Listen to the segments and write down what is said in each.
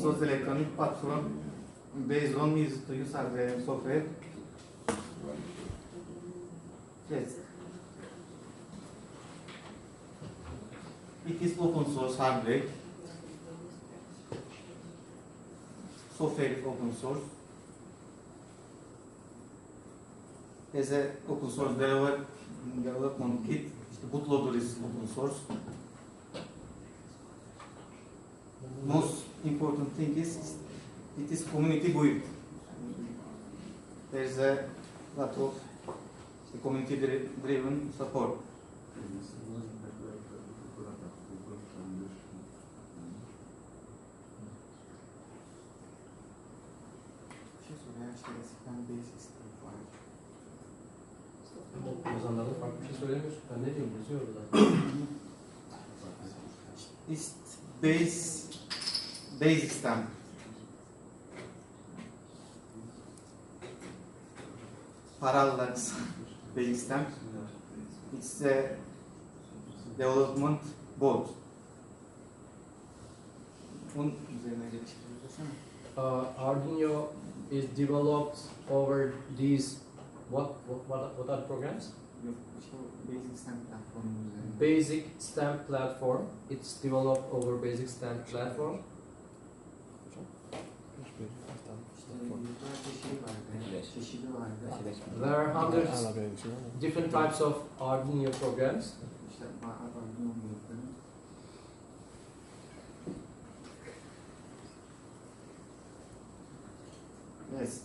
source electronic platform based on music to use Arduino software. Yes. It is open source hardware. Software is open source. As a open source development kit, the bootloader is open source. Most important thing is it is community built. There is a lot of community driven support. Yazanlarda farklı bir şey söylemiyorsun. Ben ne diyeyim? Yazıyor orada. It's basic stamp. Parallax basic stamp. It's a development board. Arduino is developed over these what are the programs? Basic stamp platform. Basic stamp platform. It's developed over basic stamp platform. There are hundreds different types of Arduino programs. Yes.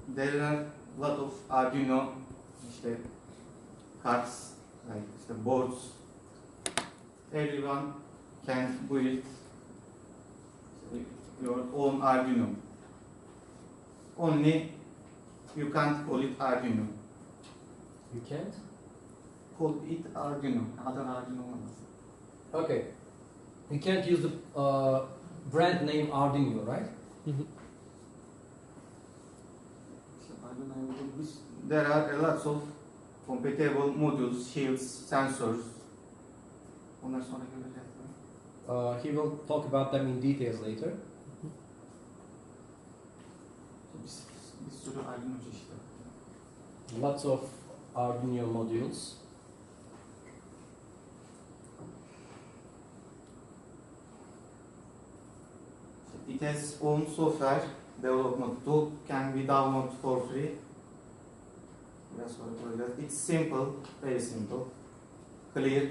There are a lot of Arduino cards, like boards. Everyone can build your own Arduino. Only you can't call it Arduino. You can't? Call it Arduino. Other Arduino ones. Okay. You can't use the brand name Arduino, right? There are a lot of compatible modules, shields, sensors. He will talk about them in details later. Lots of Arduino modules. It has own software development tool, can be downloaded for free. It's simple, very simple, clear,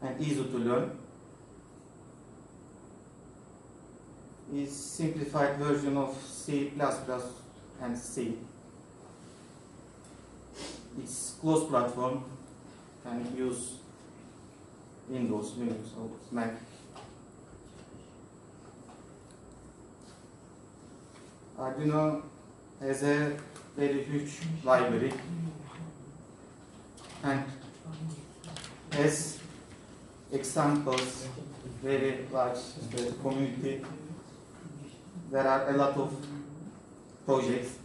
and easy to learn. It's simplified version of C++ and C. It's closed platform, can use Windows, Linux, or Mac. Arduino has a very huge library and has examples, very large community. There are a lot of projects.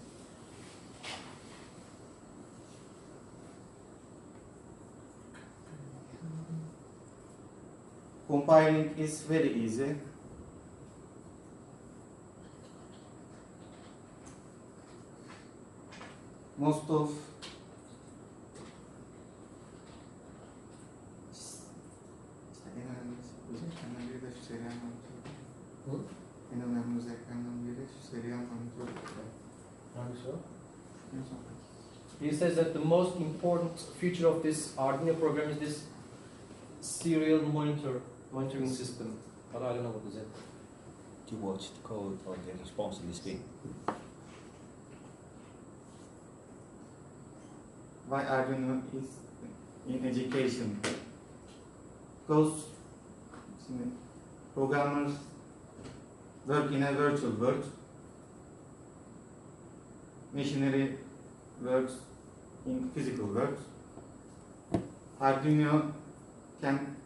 Compiling is very easy. Most of He says that the most important feature of this Arduino program is this serial monitoring system. But I don't know what is it. To watch the code or the response to the screen. Why Arduino is in education? Because programmers work in a virtual world. Machinery works in physical world. Arduino can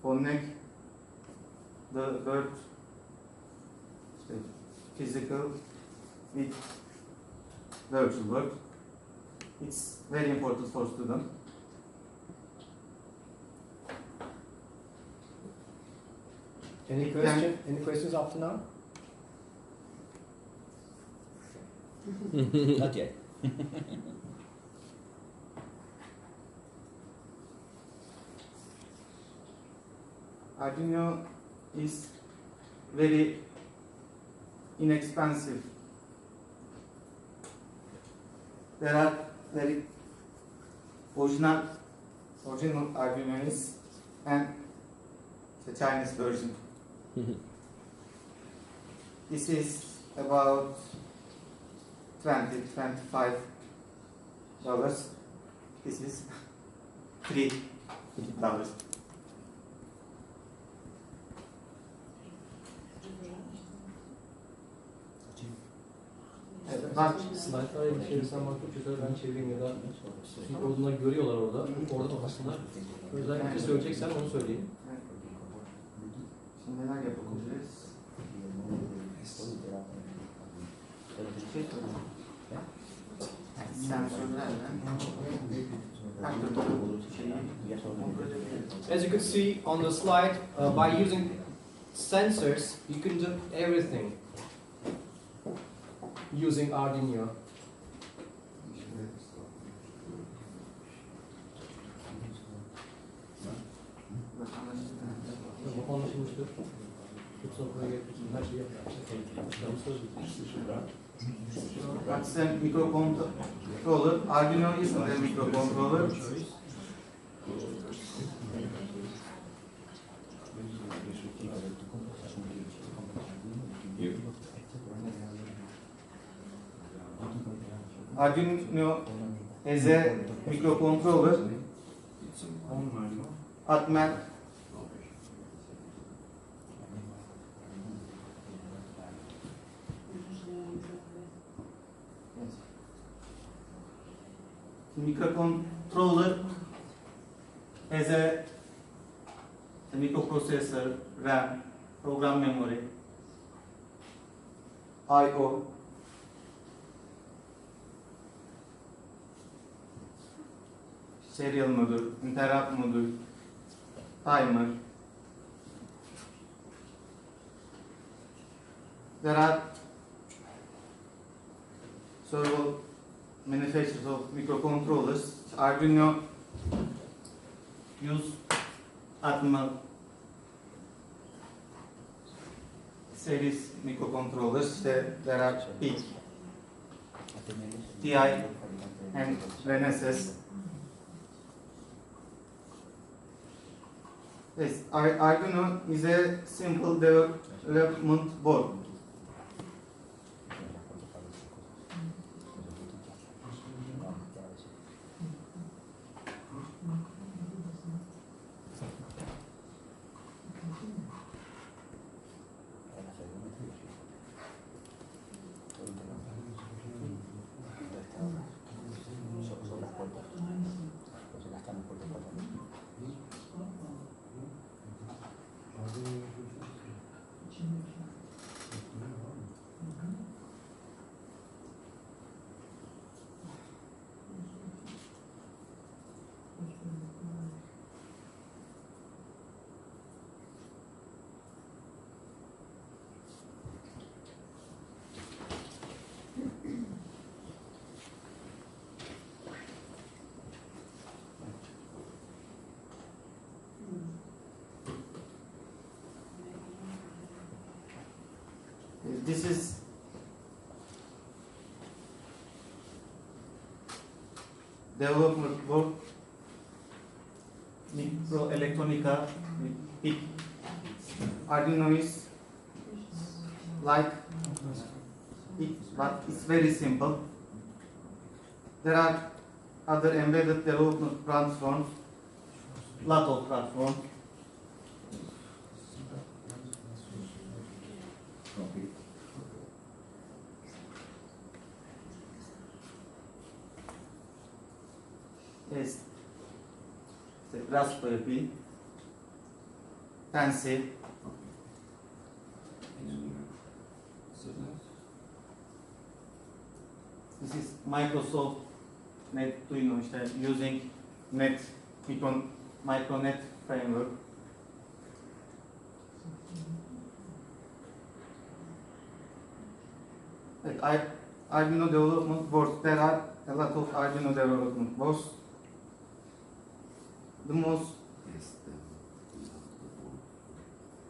connect the world physical with virtual world. It's very important for students. Any question? Any questions up to now? Not yet. Arduino is very inexpensive. There are very original Arduinos and the Chinese version. This is about $25. This is $3. Bak, Slaytlara bir çevirsen bak Türkçe'de ben çevireyim ya da çünkü olduğunda görüyorlar orada. Orada bakasınlar. Özellikle söyleyeceksen onu söyleyeyim. şimdi neler yapabiliriz? Sensörlerle her türlü şeyi As you can see on the slide, by using sensors, you can do everything using Arduino. Anlaşılmıştır. Yoksa buraya getirsin, her şeyi yapar. That's a microcontroller. Arduino isn't a microcontroller. Arduino is a microcontroller. Atman microcontroller has a microprocessor, RAM, program memory, I/O, serial module, interrupt module, timer. There are several manufacturers of microcontrollers. Arduino use Atman series microcontrollers. There are PIC, TI, and RNSS. Yes, Arduino is a simple development board. This is development board, microelectronica. Arduino is like it, but it's very simple. There are other embedded development platforms, lot of platforms. Yes, the Raspberry Pi, Pencil. This is Microsoft Arduino, using Micronet framework. Arduino development boards. There are a lot of Arduino development boards. The most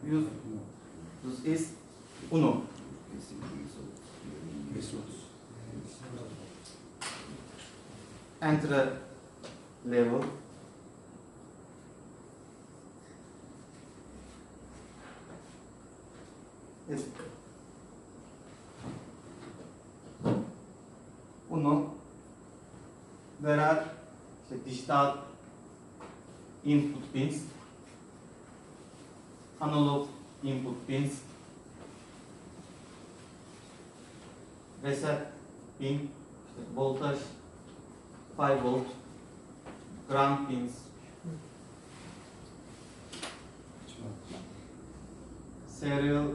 used is UNO. Entry level. Is UNO. There are digital input pins, analog input pins, reset pin, voltage 5 volt, ground pins, serial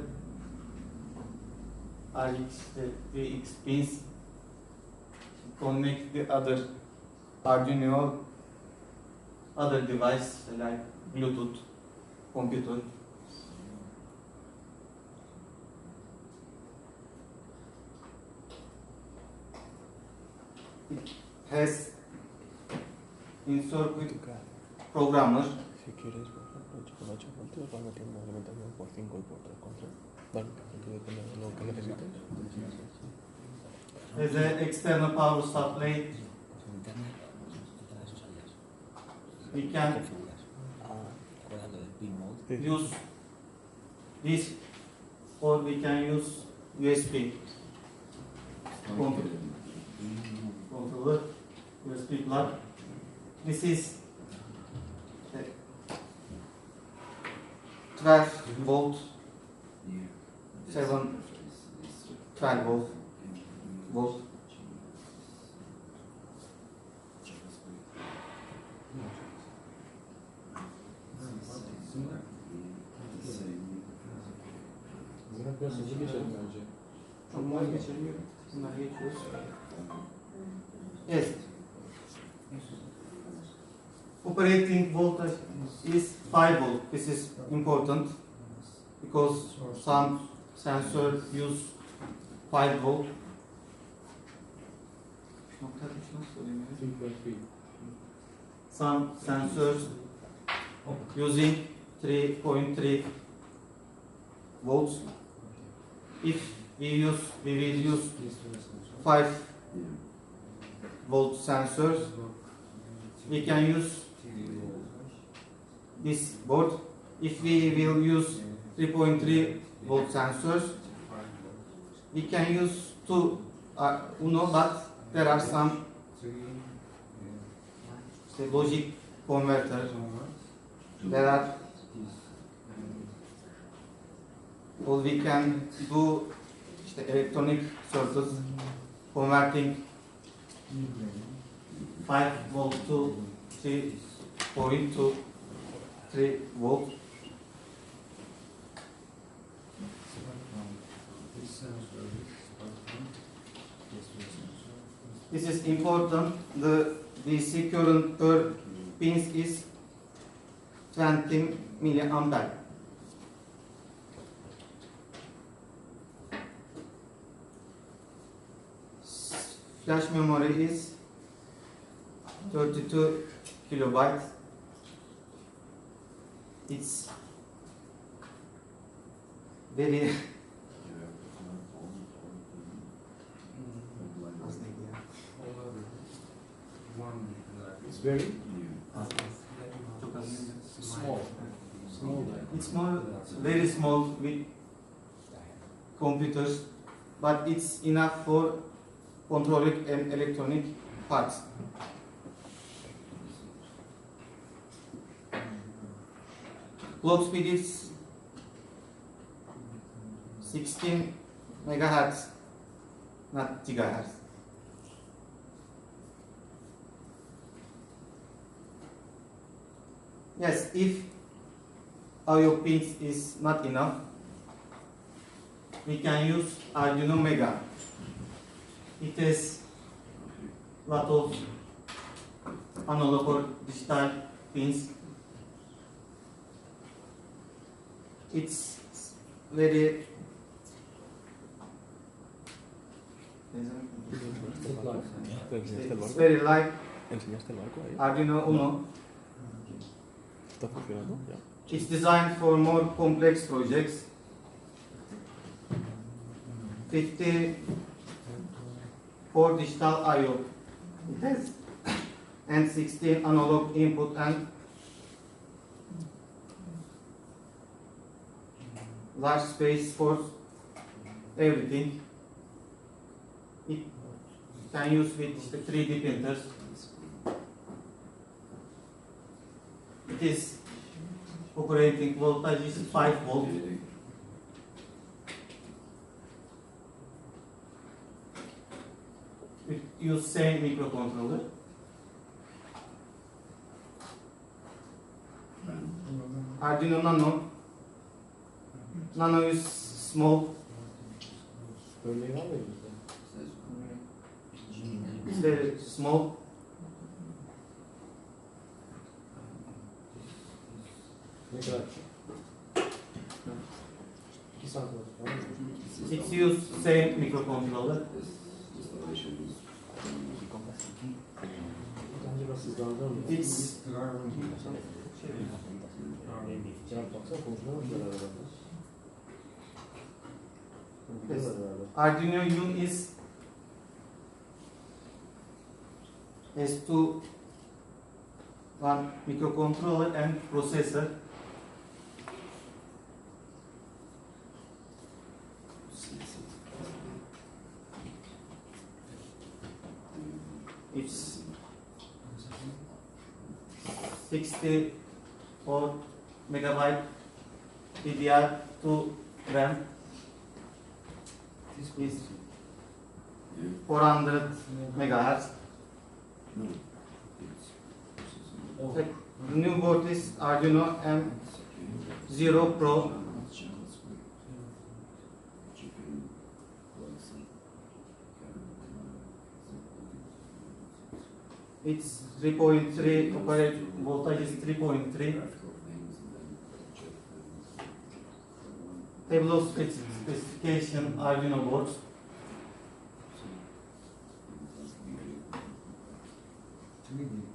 RX pins, connect the other Arduino, other device like Bluetooth, computer. It has in-circuit programmer. Si quieres, por ejemplo, con 8 voltios van metiendo la alimentación por 5 y por 3 contra. Vale, todo depende de lo que necesites. Has an external power supply. We can use this, or we can use USB controller, USB plug. This is 12 volt, 12 volt. Biraz hızlı geçelim bence. Bunları geçelim. Bunları geçiyoruz. Yes. Operating voltage is 5 volt. This is important because some sensors use 5 volt. Some sensors using 3.3 volts. If we will use 5 volt sensors, we can use this board. If we will use 3.3 volt sensors, we can use two UNO, but there are some logic converter. There are all we can do electronic circuits converting 5 volt to 3.3 volt. This is important. The DC current per pins is 20 milliampere. Flash memory is 32 kilobytes. It's very It's very small. It's more very small with computers, but it's enough for controlling and electronic parts. Clock speed is 16 megahertz, not gigahertz. Yes, if IO pins is not enough, we can use Arduino Mega. It has lot of analog or digital pins. It's very enseñaste el It's barco? very like ¿Enseñaste el barco ahí? Arduino UNO. ¿Está funcionando? Ya. It's designed for more complex projects. 54 digital I/O. It has and 16 analog input and large space for everything. It can use with the 3D printers. It is operating voltage is 5 volt. We use same microcontroller. Arduino Nano. Nano is small. It's very small. It's used same microcontroller. It's yes. Arduino UNO is S2 one microcontroller and processor. It's 64 megabyte DDR2 RAM. Is 400 megahertz. The new board is Arduino M0 Pro. It's 3.3 operating voltage is 3.3. Table of specification Arduino boards.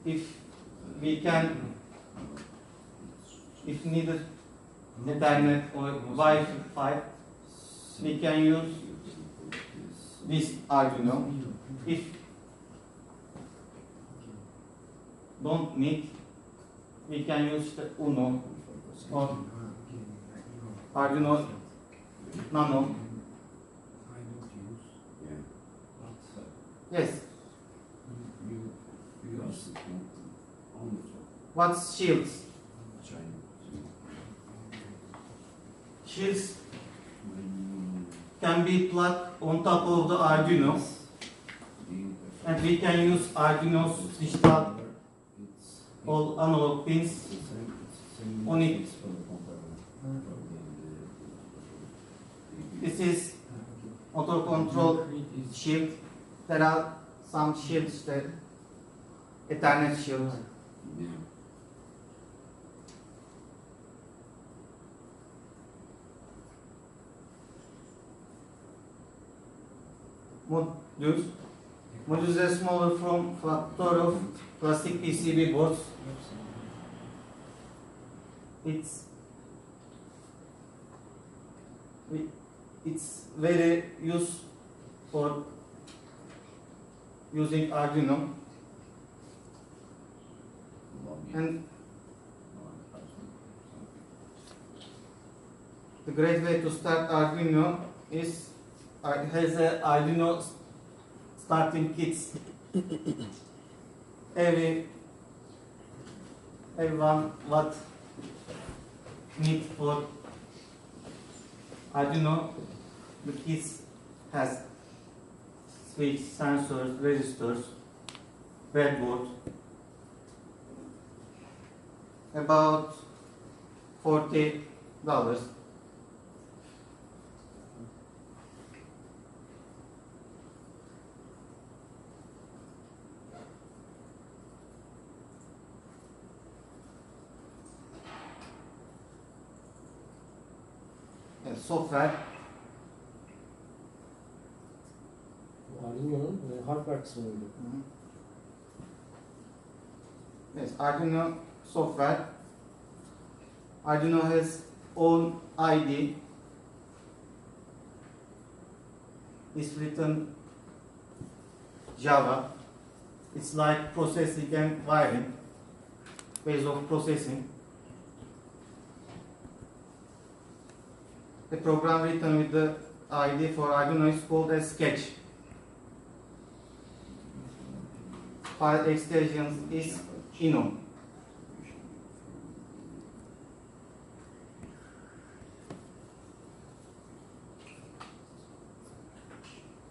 If we can, if needed Ethernet or Wi-Fi, we can use this Arduino. If don't need, we can use the UNO or Arduino Nano. Yes. What's shields? Shields can be plugged on top of the Arduino, and we can use Arduino's digital all analog pins on it. This is motor control shield. There are some shields that Ethernet shield. Modules. Modules are smaller from factor of plastic PCB boards. It's very used for using Arduino, and the great way to start Arduino is has a Arduino starting kits. Everyone what need for Arduino, the kits has switch, sensors, resistors, breadboard. About $40. Bu Software. Arduino'nun hardware kısmıydı. Yes, Arduino Software. Arduino has own ID. It's written Java. It's like processing and wiring, ways of processing. The program written with the ID for Arduino is called as Sketch. File extension is UNO.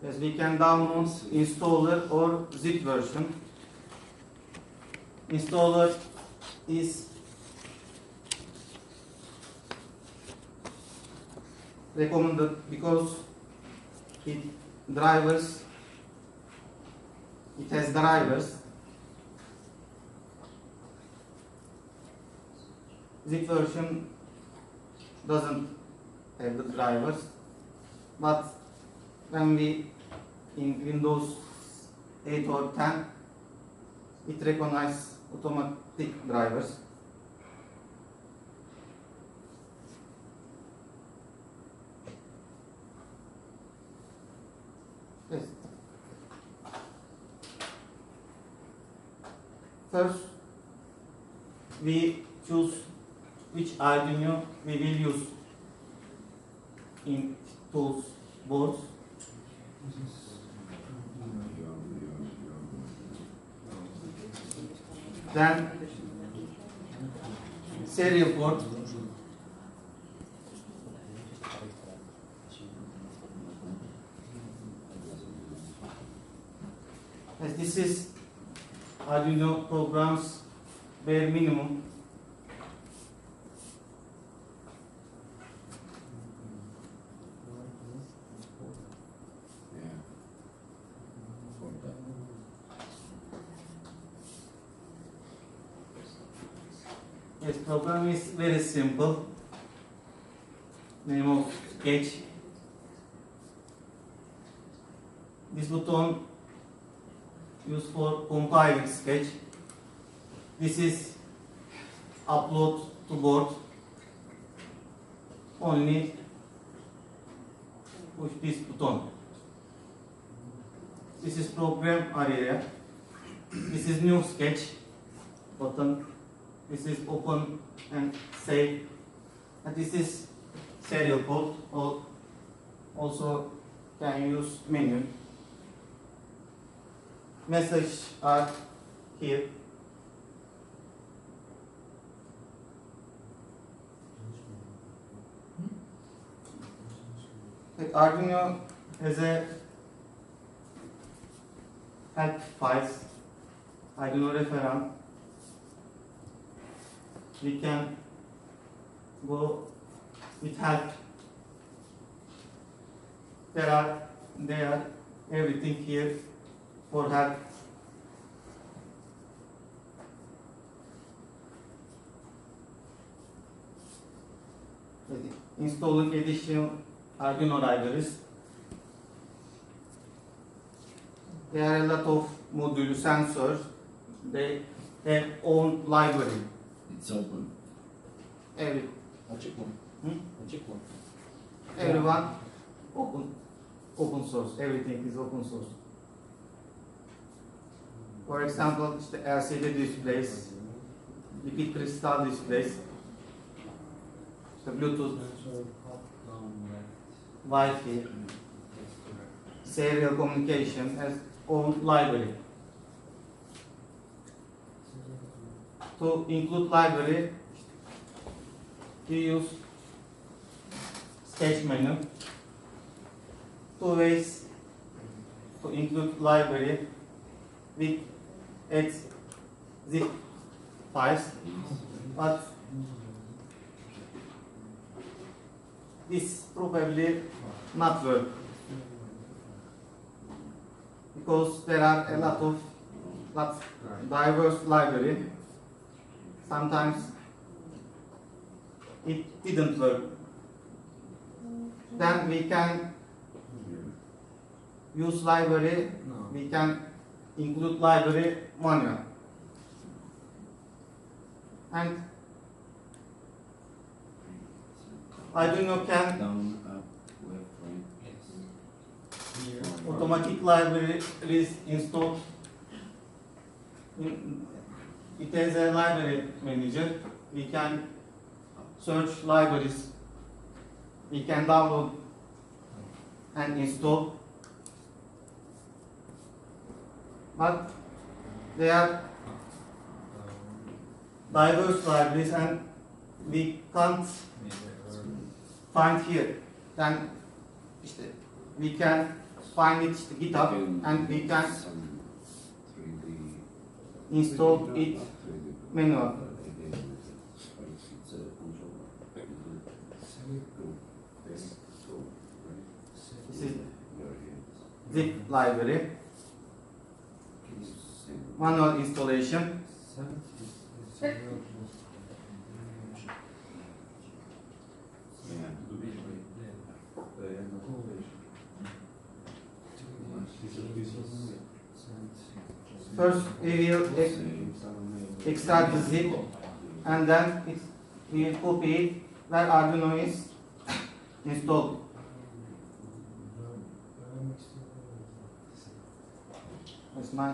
Yes, we can download installer or zip version. Installer is recommended because it has drivers. Zip version doesn't have the drivers, but when we in Windows 8 or 10, it recognizes automatic drivers. Yes. First, we choose which Arduino we will use in tools boards. Then serial port. As this is Arduino program's bare minimum. Yes, program is very simple. Name of sketch. This button used for compiling sketch. This is upload to board. Only push this button. This is program area. This is new sketch button. This is open and save. And this is serial port. Also can use menu. Message are here. Arduino has a help files. Arduino reference. We can go with help. There are everything here for help. Installing additional Arduino libraries. There are a lot of modules, sensors. They have own library. It's open. Açık mı? Açık mı? Everyone open source. Everything is open source. For example, işte LCD displays, liquid crystal displays, işte Bluetooth, Wi-Fi, serial communication has own library. To include library, we use sketch menu. Two ways to include library. We add zip files, but this probably not work because there are a lot of diverse library. Sometimes it didn't work. Then we can use library, we can include library manual. And Arduino can automatic libraries installed. It has a library manager. We can search libraries. We can download and install. But they are diverse libraries and we can't find here. Then we can find it GitHub and we can install it manually. This is zip library. Manual installation. First we will extract the zip and then we will copy it where Arduino is installed. That's my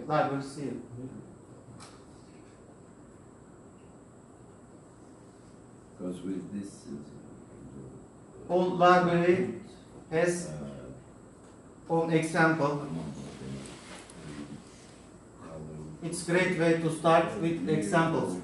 library seal. Because with this All library has own example. It's a great way to start with examples.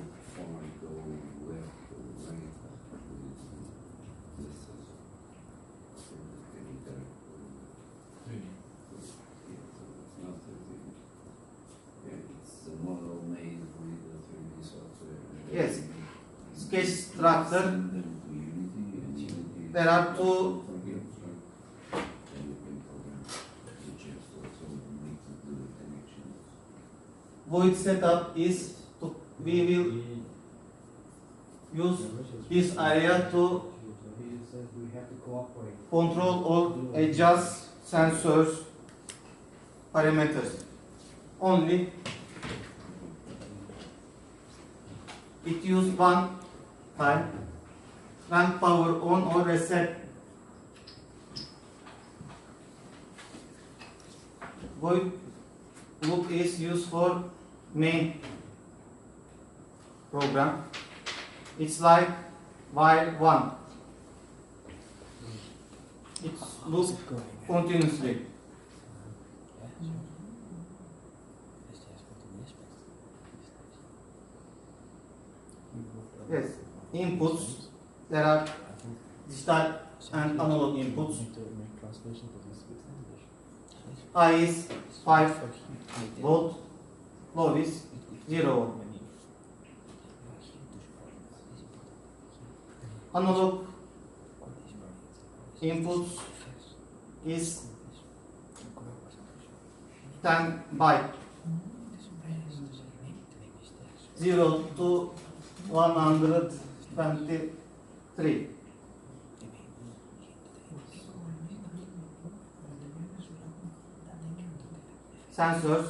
Yes, sketch structure. There are two void setup is we will use this area to control or adjust sensors parameters. Only it use one time when power on or reset. Void loop is used for main program. It's like while one. It's loops continuously. Yes, inputs. There are digital and analog inputs. High is 5 volt, low is 0 volt. Analog inputs is 10 byte, 0 to 123. Sensors.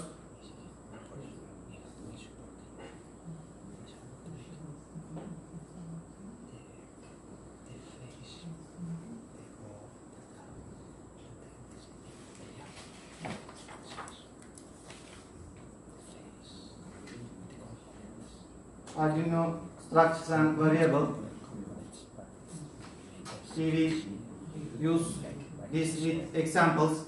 Arduino structures and variable. We will use this with examples.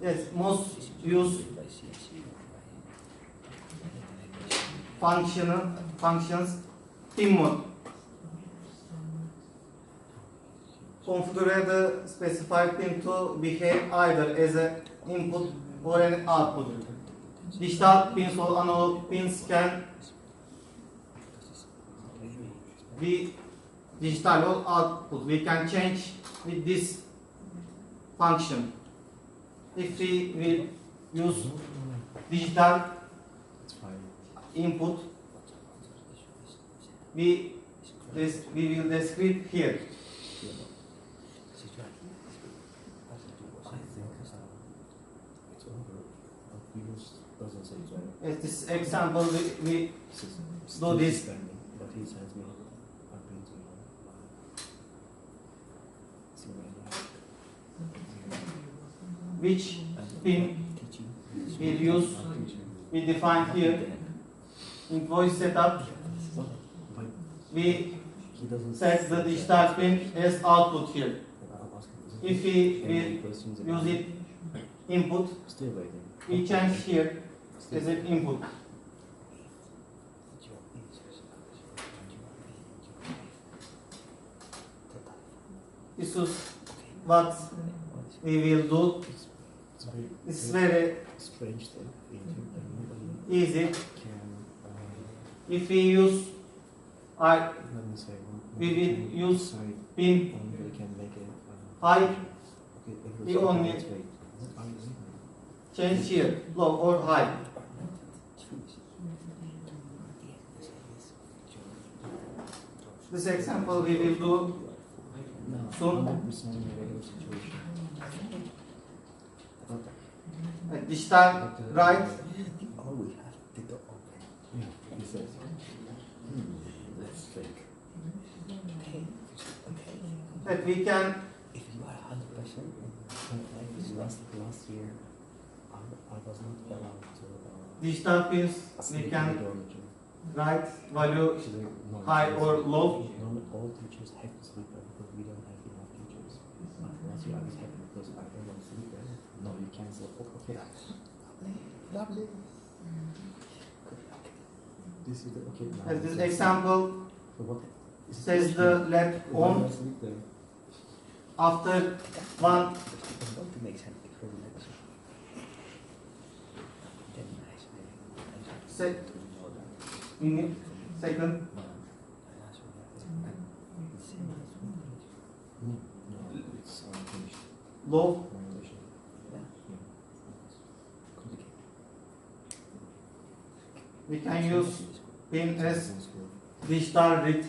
Yes, most use functions pin mode. Configure the specified pin to behave either as an input or an output. Digital pins or analog pins can be digital or output. We can change with this function. If we will use digital, input. We will describe here. It's over. Arduino doesn't say it's over. As this example, we Still do this. suspending, but he sends me Arduino Which pin we'll use, we define here. In voice setup, we He doesn't set the digital pin as output here. If we will use it input, Still waiting. we change here as an input. This is what we will do. It's It's very very strange thing. easy. Can If we use our let me say We will use decide pin only we can make it high, okay, if we it's only let's wait. change here, low or high. This example we will do soon. 100% regular situation. Digital right, All we have to do open. Yeah, he says. Let's think. Okay. that we can If you are 100%, Like this last year, I was not allowed to. digital pins we sleep in the can dormitory. write value Which is like, no, high or low. Not all teachers have to sleep there because we don't have enough teachers. But last year I was happy because I don't want to sleep there. No, you can't sleep. Okay. lovely. This is the okay. Now As this it's- example So what? Is it says okay? the LED Why do I on sleep there? after one I'm going to make something for you next. Then nice. Se- minute, second, No, it's unfinished. low. Violation. We can use pin as It's digital read.